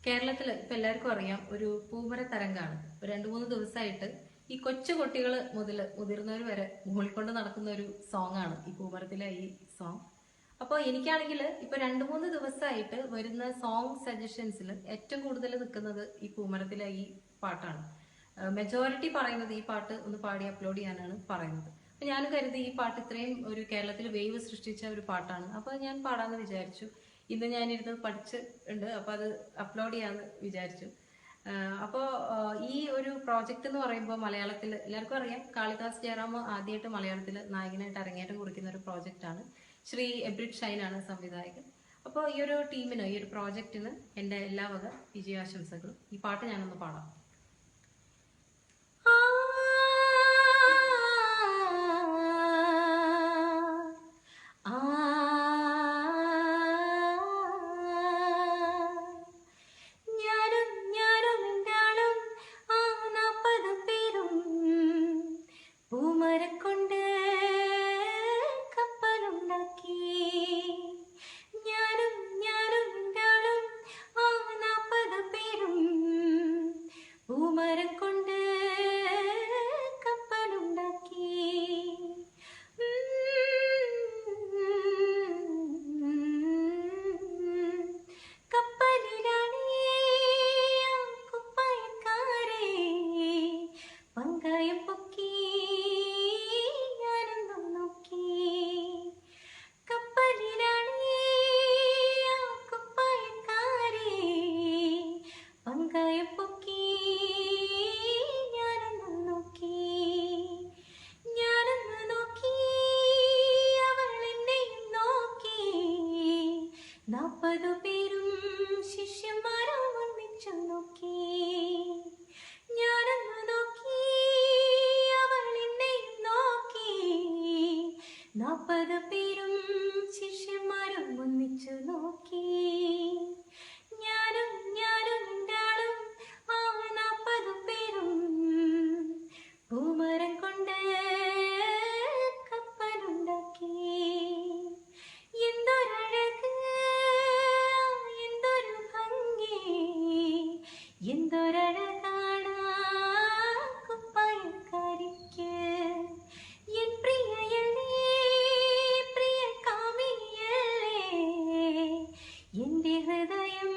കേരളത്തിൽ ഇപ്പൊ എല്ലാവർക്കും അറിയാം ഒരു പൂമര തരംഗാണ്. ഒരു 2-3 ദിവസമായിട്ട് ഈ കൊച്ചു കുട്ടികൾ മുതൽ മുതിർന്നവർ വരെ മൂളിക്കൊണ്ട് നടക്കുന്ന ഒരു സോങ് ആണ് ഈ പൂമരത്തിലെ ഈ സോങ്. അപ്പോൾ എനിക്കാണെങ്കിൽ ഇപ്പൊ 2-3 ദിവസമായിട്ട് വരുന്ന സോങ് സജഷൻസിൽ ഏറ്റവും കൂടുതൽ നിൽക്കുന്നത് ഈ പൂമരത്തിലെ ഈ പാട്ടാണ്. മെജോറിറ്റി പറയുന്നത് ഈ പാട്ട് ഒന്ന് പാടി അപ്ലോഡ് ചെയ്യാനാണ് പറയുന്നത്. അപ്പൊ ഞാൻ കരുതി ഈ പാട്ട് ഇത്രയും ഒരു കേരളത്തിൽ വേവ് സൃഷ്ടിച്ച ഒരു പാട്ടാണ്, അപ്പൊ ഞാൻ പാടാന്ന് വിചാരിച്ചു. ഇന്ന് ഞാനിരുന്ന് പഠിച്ചിട്ടുണ്ട്, അപ്പൊ അത് അപ്ലോഡ് ചെയ്യാന്ന് വിചാരിച്ചു. അപ്പോൾ ഈ ഒരു പ്രോജക്റ്റ് എന്ന് പറയുമ്പോൾ മലയാളത്തിൽ എല്ലാവർക്കും അറിയാം, കാളിദാസ് ജയറാം ആദ്യമായിട്ട് മലയാളത്തിൽ നായകനായിട്ട് അരങ്ങേറ്റം കുറിക്കുന്ന ഒരു പ്രോജക്റ്റാണ്. ശ്രീ എബ്രിഡ് ഷൈൻ ആണ് സംവിധായകൻ. അപ്പോൾ ഈ ഒരു ടീമിന്, ഈ ഒരു പ്രോജക്റ്റിന് എൻ്റെ എല്ലാ വക വിജയാശംസകളും. ഈ പാട്ട് ഞാനൊന്ന് പാടാം. ഹൃദയം